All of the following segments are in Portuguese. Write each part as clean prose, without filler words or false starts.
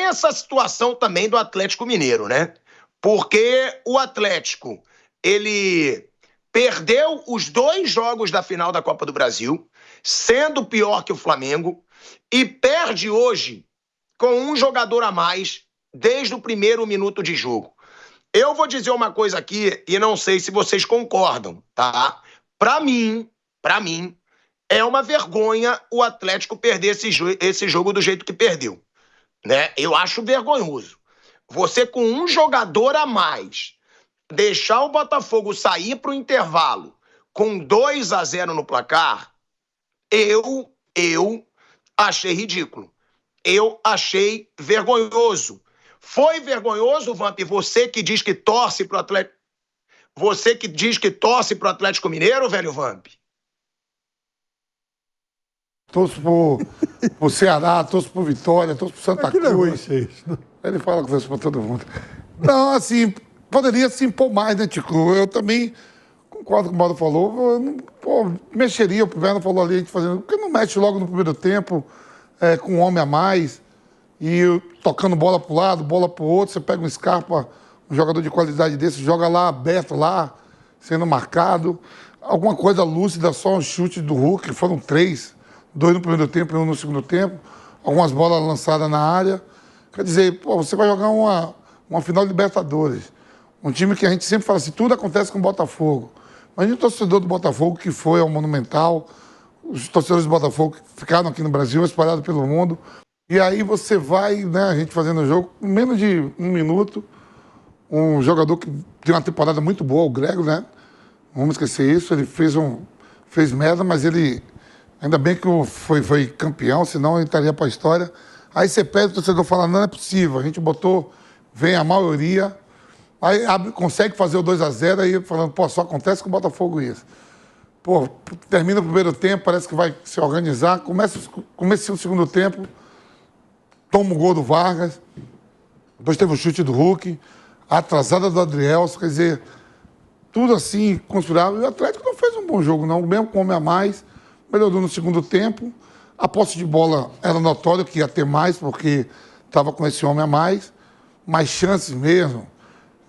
tem essa situação também do Atlético Mineiro, né? Porque o Atlético, ele perdeu os 2 jogos da final da Copa do Brasil, sendo pior que o Flamengo, e perde hoje com um jogador a mais desde o primeiro minuto de jogo. Eu vou dizer uma coisa aqui e não sei se vocês concordam, tá? Para mim, é uma vergonha o Atlético perder esse jogo do jeito que perdeu, né? Eu acho vergonhoso. Você com um jogador a mais, deixar o Botafogo sair para o intervalo com 2-0 no placar, eu achei ridículo. Eu achei vergonhoso. Foi vergonhoso, Vamp, você que diz que torce pro Atlético. Você que diz que torce pro Atlético Mineiro, velho Vamp? Torço pro Ceará, torço pro Vitória, torço pro Santa Cruz. Ele fala com isso pra todo mundo. Não, assim, poderia se impor mais, né, Tico? Eu também concordo com o Mauro falou. Eu não, pô, mexeria, o Verno falou ali, a gente fazendo. Por que não mexe logo no primeiro tempo, com um homem a mais, e tocando bola pro lado, bola pro outro, você pega um Scarpa, um jogador de qualidade desse, joga lá aberto, lá, sendo marcado. Alguma coisa lúcida, só um chute do Hulk, foram 3. 2 no primeiro tempo e 1 no segundo tempo. Algumas bolas lançadas na área. Quer dizer, pô, você vai jogar uma final de Libertadores. Um time que a gente sempre fala assim, tudo acontece com o Botafogo. Mas o torcedor do Botafogo que foi ao Monumental, os torcedores do Botafogo que ficaram aqui no Brasil, espalhados pelo mundo. E aí você vai, né, a gente fazendo o jogo, em menos de 1 minuto, um jogador que tem uma temporada muito boa, o Grego, né? Vamos esquecer isso, ele fez merda, mas ele... Ainda bem que foi campeão, senão ele estaria para a história. Aí você pede, o torcedor fala, não é possível, a gente botou, vem a maioria, aí consegue fazer o 2-0, aí falando, pô, só acontece com o Botafogo isso. Pô, termina o primeiro tempo, parece que vai se organizar, começa o segundo tempo, toma o gol do Vargas, depois teve o chute do Hulk, a atrasada do Adrielson, quer dizer, tudo assim, conspirável. E o Atlético não fez um bom jogo, não, mesmo com homem a mais. Melhorou no segundo tempo. A posse de bola era notório que ia ter mais, porque estava com esse homem a mais. Mais chances mesmo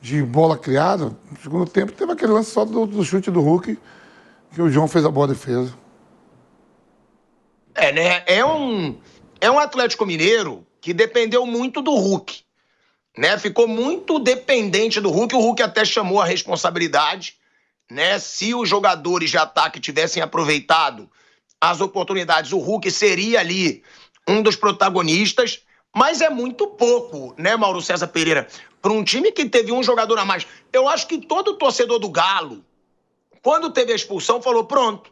de bola criada. No segundo tempo teve aquele lance só do chute do Hulk, que o João fez a boa defesa. Né? É um Atlético Mineiro que dependeu muito do Hulk. Né? Ficou muito dependente do Hulk. O Hulk até chamou a responsabilidade. Né? Se os jogadores de ataque tivessem aproveitado as oportunidades, o Hulk seria ali um dos protagonistas, mas é muito pouco, né, Mauro César Pereira? Para um time que teve um jogador a mais. Eu acho que todo torcedor do Galo, quando teve a expulsão, falou, pronto,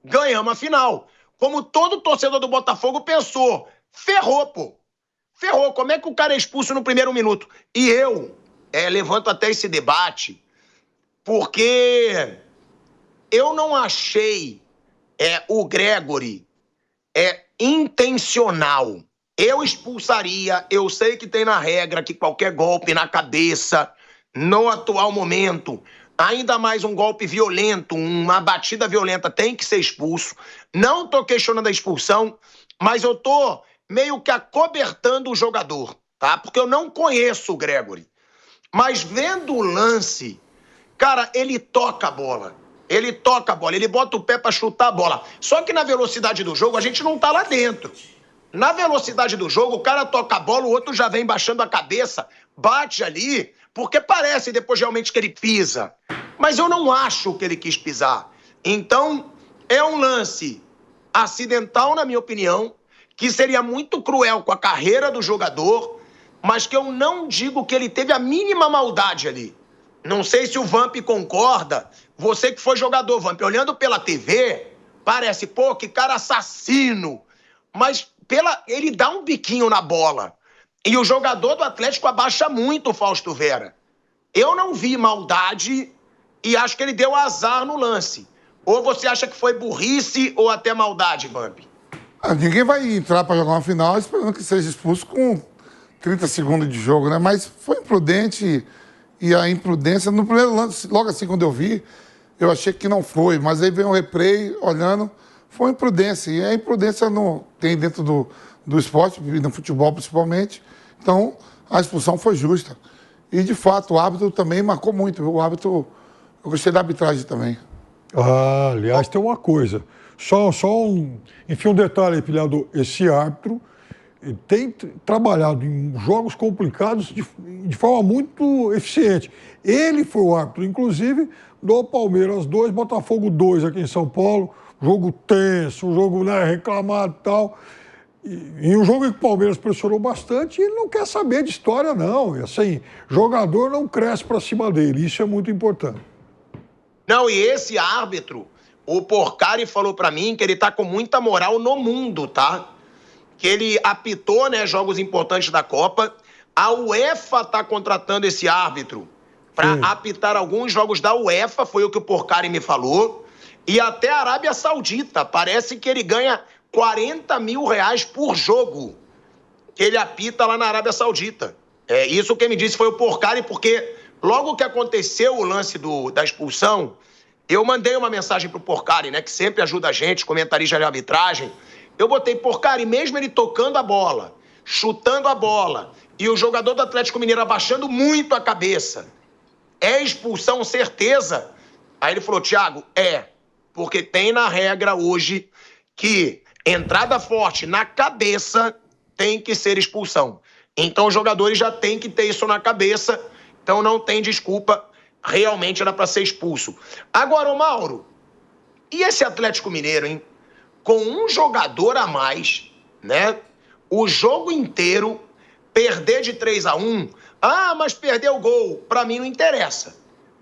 ganhamos a final. Como todo torcedor do Botafogo pensou, ferrou, pô. Ferrou, como é que o cara é expulso no primeiro minuto? E eu levanto até esse debate, porque eu não achei o Gregory intencional. Eu expulsaria, eu sei que tem na regra que qualquer golpe na cabeça, no atual momento, ainda mais um golpe violento, uma batida violenta, tem que ser expulso. Não tô questionando a expulsão, mas eu tô meio que acobertando o jogador, tá? Porque eu não conheço o Gregory. Mas vendo o lance, cara, ele toca a bola. Ele toca a bola, ele bota o pé pra chutar a bola. Só que na velocidade do jogo, a gente não tá lá dentro. Na velocidade do jogo, o cara toca a bola, o outro já vem baixando a cabeça, bate ali, porque parece depois realmente que ele pisa. Mas eu não acho que ele quis pisar. Então, é um lance acidental, na minha opinião, que seria muito cruel com a carreira do jogador, mas que eu não digo que ele teve a mínima maldade ali. Não sei se o Vamp concorda. Você que foi jogador, Vamp, olhando pela TV, parece, pô, que cara assassino. Mas ele dá um biquinho na bola. E o jogador do Atlético abaixa muito o Fausto Vera. Eu não vi maldade e acho que ele deu azar no lance. Ou você acha que foi burrice ou até maldade, Vamp? Ninguém vai entrar para jogar uma final esperando que seja expulso com 30 segundos de jogo, né? Mas foi imprudente. E a imprudência, no primeiro lance, logo assim quando eu vi, eu achei que não foi. Mas aí veio um replay, olhando, foi imprudência. E a imprudência tem dentro do esporte, e no futebol principalmente, Então, a expulsão foi justa. E, de fato, o árbitro também marcou muito. O árbitro, eu gostei da arbitragem também. Ah, aliás, tem uma coisa. Enfim, um detalhe aí, Pilhado. Esse árbitro tem trabalhado em jogos complicados de forma muito eficiente. Ele foi o árbitro, inclusive, do Palmeiras 2, Botafogo 2 aqui em São Paulo. Jogo tenso, um jogo, né, reclamado e tal. E um jogo em que o Palmeiras pressionou bastante, e ele não quer saber de história, não. E assim, jogador não cresce para cima dele. Isso é muito importante. Não, e esse árbitro, o Porcari falou pra mim que ele tá com muita moral no mundo, tá? Que ele apitou, né, jogos importantes da Copa. A UEFA tá contratando esse árbitro pra apitar alguns jogos da UEFA, foi o que o Porcari me falou. E até a Arábia Saudita, parece que ele ganha 40 mil reais por jogo que ele apita lá na Arábia Saudita. Isso quem me disse foi o Porcari, porque logo que aconteceu o lance da expulsão, eu mandei uma mensagem pro Porcari, né, que sempre ajuda a gente, comentarista de arbitragem. Eu botei, Porcari, mesmo ele tocando a bola, chutando a bola, e o jogador do Atlético Mineiro abaixando muito a cabeça, é expulsão certeza? Aí ele falou, Thiago, porque tem na regra hoje que entrada forte na cabeça tem que ser expulsão. Então os jogadores já têm que ter isso na cabeça, então não tem desculpa, realmente era para ser expulso. Agora, ô Mauro, e esse Atlético Mineiro, hein? Com um jogador a mais, né? O jogo inteiro, perder de 3-1, mas perdeu o gol, pra mim não interessa.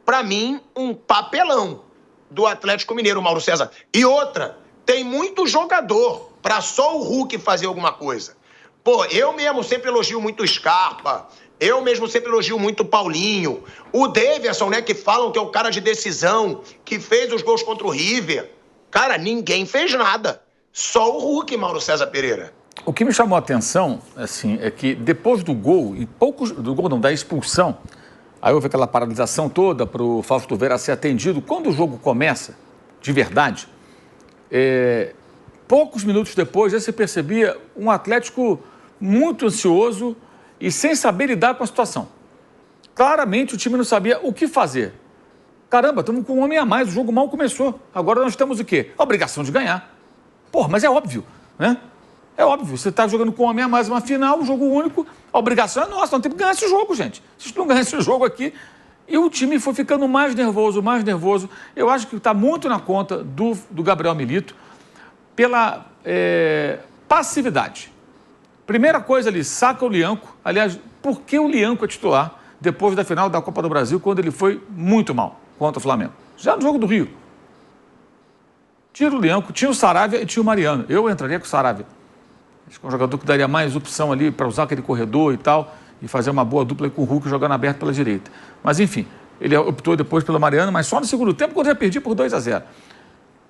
Pra mim, um papelão do Atlético Mineiro, Mauro César. E outra, tem muito jogador pra só o Hulk fazer alguma coisa. Pô, eu mesmo sempre elogio muito o Scarpa, eu mesmo sempre elogio muito o Paulinho, o Daverson, né, que falam que é o cara de decisão, que fez os gols contra o River. Cara, ninguém fez nada. Só o Hulk, Mauro César Pereira. O que me chamou a atenção, assim, é que depois do gol, da expulsão, aí houve aquela paralisação toda para o Fausto Vera ser atendido. Quando o jogo começa, de verdade, poucos minutos depois já se percebia um Atlético muito ansioso e sem saber lidar com a situação. Claramente o time não sabia o que fazer. Caramba, estamos com um homem a mais, o jogo mal começou. Agora nós temos o quê? A obrigação de ganhar. Pô, mas é óbvio, né? É óbvio, você está jogando com um homem a mais uma final, um jogo único, a obrigação é nossa, nós temos que ganhar esse jogo, gente. Se a gente não ganhar esse jogo aqui, e o time foi ficando mais nervoso. Eu acho que está muito na conta do Gabriel Milito pela passividade. Primeira coisa ali, saca o Lianco. Aliás, por que o Lianco é titular depois da final da Copa do Brasil, quando ele foi muito mal contra o Flamengo? Já no jogo do Rio. Tira o Lianco, tinha o Saravia e tinha o Mariano. Eu entraria com o Saravia. Acho que é um jogador que daria mais opção ali para usar aquele corredor e tal, e fazer uma boa dupla com o Hulk jogando aberto pela direita. Mas enfim, ele optou depois pelo Mariano, mas só no segundo tempo, quando já perdi por 2-0.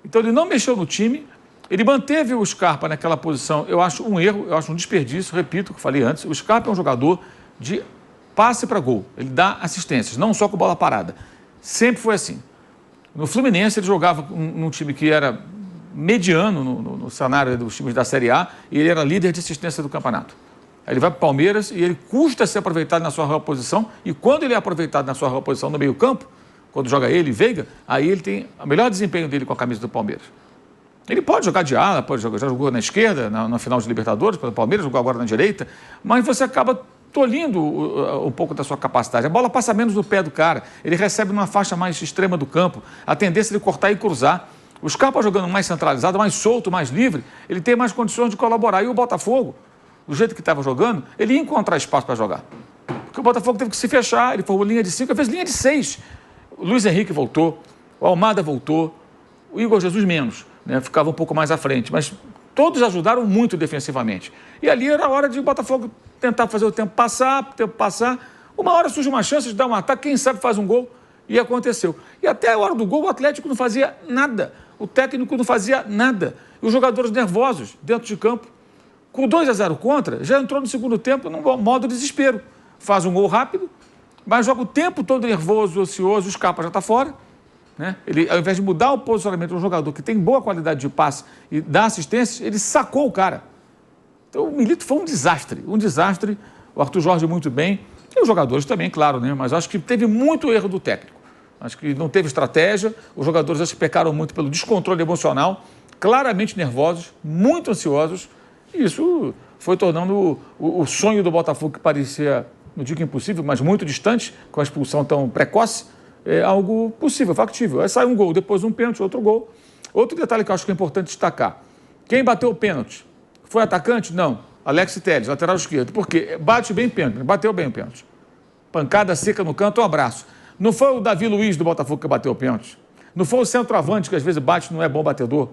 Então ele não mexeu no time, ele manteve o Scarpa naquela posição. Eu acho um erro, eu acho um desperdício, repito o que falei antes. O Scarpa é um jogador de passe para gol, ele dá assistências, não só com bola parada. Sempre foi assim. No Fluminense ele jogava num time que era mediano no cenário dos times da Série A, e ele era líder de assistência do campeonato. Aí ele vai para o Palmeiras e ele custa ser aproveitado na sua real posição, e quando ele é aproveitado na sua real posição no meio campo, quando joga ele, Veiga, aí ele tem o melhor desempenho dele com a camisa do Palmeiras. Ele pode jogar de ala, já jogou na esquerda, na final de Libertadores, pelo Palmeiras, jogou agora na direita, mas você acaba tolhindo um pouco da sua capacidade. A bola passa menos do pé do cara, ele recebe numa faixa mais extrema do campo, a tendência de cortar e cruzar. O Scarpa jogando mais centralizado, mais solto, mais livre, ele tem mais condições de colaborar. E o Botafogo, do jeito que estava jogando, ele ia encontrar espaço para jogar. Porque o Botafogo teve que se fechar, ele formou linha de 5, ele fez linha de 6. O Luiz Henrique voltou, o Almada voltou, o Igor Jesus menos, né? Ficava um pouco mais à frente, mas todos ajudaram muito defensivamente. E ali era a hora de o Botafogo tentar fazer o tempo passar. Uma hora surge uma chance de dar um ataque, quem sabe faz um gol, e aconteceu. E até a hora do gol o Atlético não fazia nada. O técnico não fazia nada. E os jogadores nervosos dentro de campo. Com 2-0 contra, já entrou no segundo tempo no modo desespero. Faz um gol rápido, mas joga o tempo todo nervoso, ocioso, o Scarpa já está fora. Né? Ele, ao invés de mudar o posicionamento de um jogador que tem boa qualidade de passe e dá assistência, ele sacou o cara. Então o Milito foi um desastre. o Arthur Jorge muito bem, e os jogadores também, claro, né? Mas acho que teve muito erro do técnico. Acho que não teve estratégia, os jogadores acho que pecaram muito pelo descontrole emocional, claramente nervosos, muito ansiosos, e isso foi tornando o sonho do Botafogo, que parecia, não digo impossível, mas muito distante, com a expulsão tão precoce, algo possível, factível. Aí sai um gol, depois um pênalti, outro gol. Outro detalhe que eu acho que é importante destacar, quem bateu o pênalti? Foi atacante? Não. Alex Telles, lateral esquerdo. Por quê? Bate bem pênalti, bateu bem o pênalti. Pancada seca no canto, um abraço. Não foi o Davi Luiz do Botafogo que bateu o pênalti. Não foi o centroavante, que às vezes bate e não é bom batedor.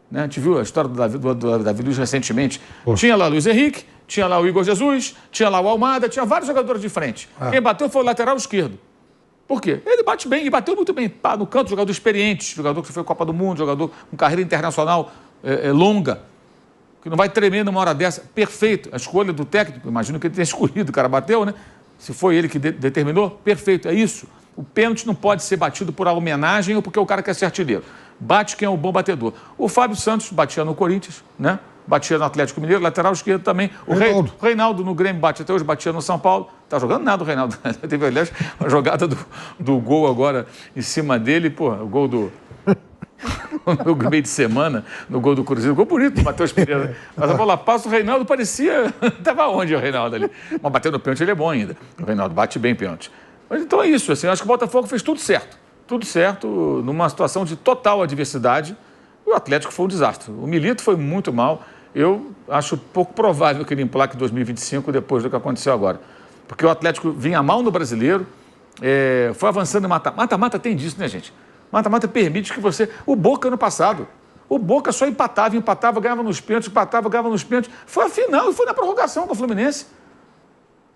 Né? A gente viu a história do Davi Luiz recentemente. Poxa. Tinha lá o Luiz Henrique, tinha lá o Igor Jesus, tinha lá o Almada, tinha vários jogadores de frente. Quem bateu foi o lateral esquerdo. Por quê? Ele bate bem, e bateu muito bem. Pá, no canto, jogador experiente, jogador que foi Copa do Mundo, jogador com carreira internacional longa, que não vai tremer numa hora dessa. Perfeito. A escolha do técnico, imagino que ele tenha escolhido, o cara bateu, né? Se foi ele que determinou, perfeito, é isso. O pênalti não pode ser batido por homenagem ou porque o cara quer ser artilheiro. Bate quem é o bom batedor. O Fábio Santos batia no Corinthians, né? Batia no Atlético Mineiro, lateral esquerdo também. O Reinaldo no Grêmio bate até hoje, batia no São Paulo. Tá jogando nada o Reinaldo. Teve, aliás, uma jogada do gol agora em cima dele, pô, o gol no meio de semana, no gol do Cruzeiro. Gol bonito do Matheus Pereira. Mas a bola passa, o Reinaldo parecia... Tava onde o Reinaldo ali? Mas batendo no pênalti ele é bom ainda. O Reinaldo bate bem pênalti. Mas então é isso, assim, eu acho que o Botafogo fez tudo certo, numa situação de total adversidade. O Atlético foi um desastre. O Milito foi muito mal. Eu acho pouco provável que ele emplaque 2025 depois do que aconteceu agora. Porque o Atlético vinha mal no Brasileiro, foi avançando em mata-mata. Mata-mata tem disso, né, gente? Mata-mata permite que você... O Boca ano passado, o Boca só empatava, ganhava nos pênaltis, ganhava nos pênaltis. Foi a final e foi na prorrogação com o Fluminense.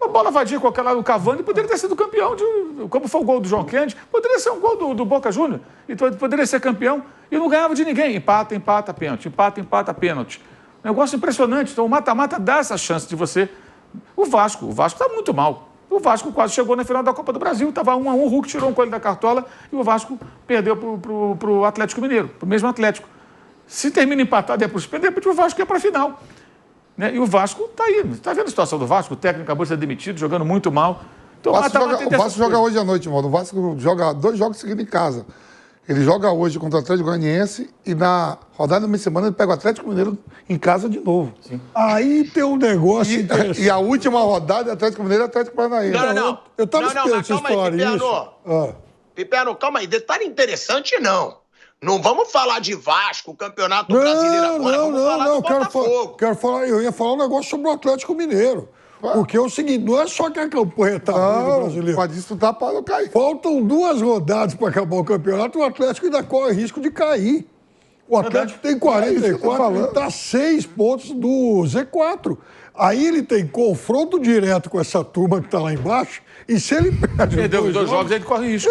A bola vadia com aquela do Cavani, poderia ter sido campeão, como foi o gol do João Kennedy, poderia ser um gol do Boca Júnior, e poderia ser campeão, e não ganhava de ninguém. Empata, pênalti, empata, pênalti. Negócio impressionante. Então o mata-mata dá essa chance de você... O Vasco está muito mal. O Vasco quase chegou na final da Copa do Brasil, estava 1-1, o Hulk tirou um coelho da cartola e o Vasco perdeu para o Atlético Mineiro, para o mesmo Atlético. Se termina empatado e é para os pênaltis, o Vasco é para a final. Né? E o Vasco está aí. Está vendo a situação do Vasco? O técnico acabou de ser demitido, jogando muito mal. Então, o Vasco joga hoje à noite, mano. O Vasco joga 2 jogos seguidos em casa. Ele joga hoje contra o Atlético Goianiense e na rodada da meia semana ele pega o Atlético Mineiro em casa de novo. Sim. Aí tem um negócio interessante. E a última rodada é Atlético Mineiro e Atlético Paranaense. Não. Eu estava esperando vocês falarem isso. Piperno, calma aí. Detalhe interessante, não. Não vamos falar de Vasco, Campeonato Brasileiro agora. Vamos falar do Botafogo. Eu ia falar um negócio sobre o Atlético Mineiro. Porque é o seguinte, não é só que a campanha está ruim no Brasileiro. Pode disputar para não cair. Faltam 2 rodadas para acabar o campeonato e o Atlético ainda corre risco de cair. O Atlético tem 44, ele está a 6 pontos do Z4. Aí ele tem confronto direto com essa turma que está lá embaixo, e se ele perde dois jogos, ele corre risco.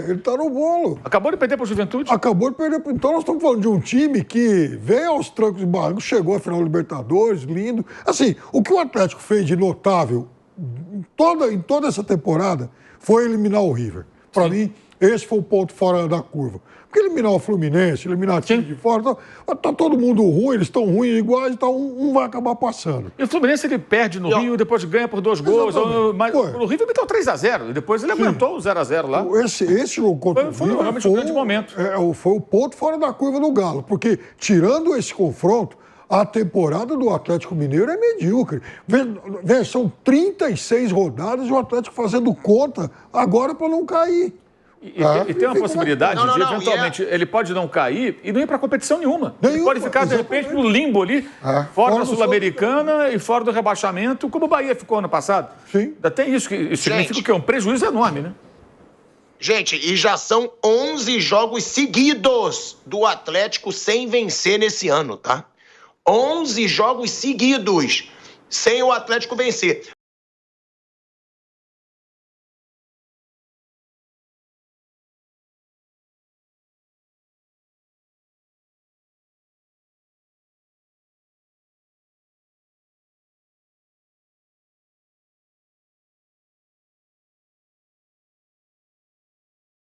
Ele está no bolo. Acabou de perder para o Juventude? Acabou de perder. Então nós estamos falando de um time que vem aos trancos e barrancos, chegou à final da Libertadores, lindo. Assim, o que o Atlético fez de notável em toda essa temporada foi eliminar o River. Para mim, esse foi o ponto fora da curva. Porque eliminar o Fluminense, eliminar time de fora, tá todo mundo ruim, eles estão ruins iguais, então um vai acabar passando. E o Fluminense ele perde no Rio, depois ganha por 2 gols. Mas o River meteu 3-0 e depois ele aguentou o 0-0 lá. Esse jogo contra o River realmente um grande momento. Foi o ponto fora da curva do Galo, porque tirando esse confronto, a temporada do Atlético Mineiro é medíocre. São 36 rodadas e o Atlético fazendo conta agora para não cair. E tem uma possibilidade de, eventualmente, ele pode não cair e não ir para competição nenhuma. Ele pode ficar, de repente, no limbo ali, fora da Sul-Americana e fora do rebaixamento, como o Bahia ficou ano passado. Sim. Ainda tem isso, isso significa que é um prejuízo enorme, né? Gente, e já são 11 jogos seguidos do Atlético sem vencer nesse ano, tá? 11 jogos seguidos sem o Atlético vencer.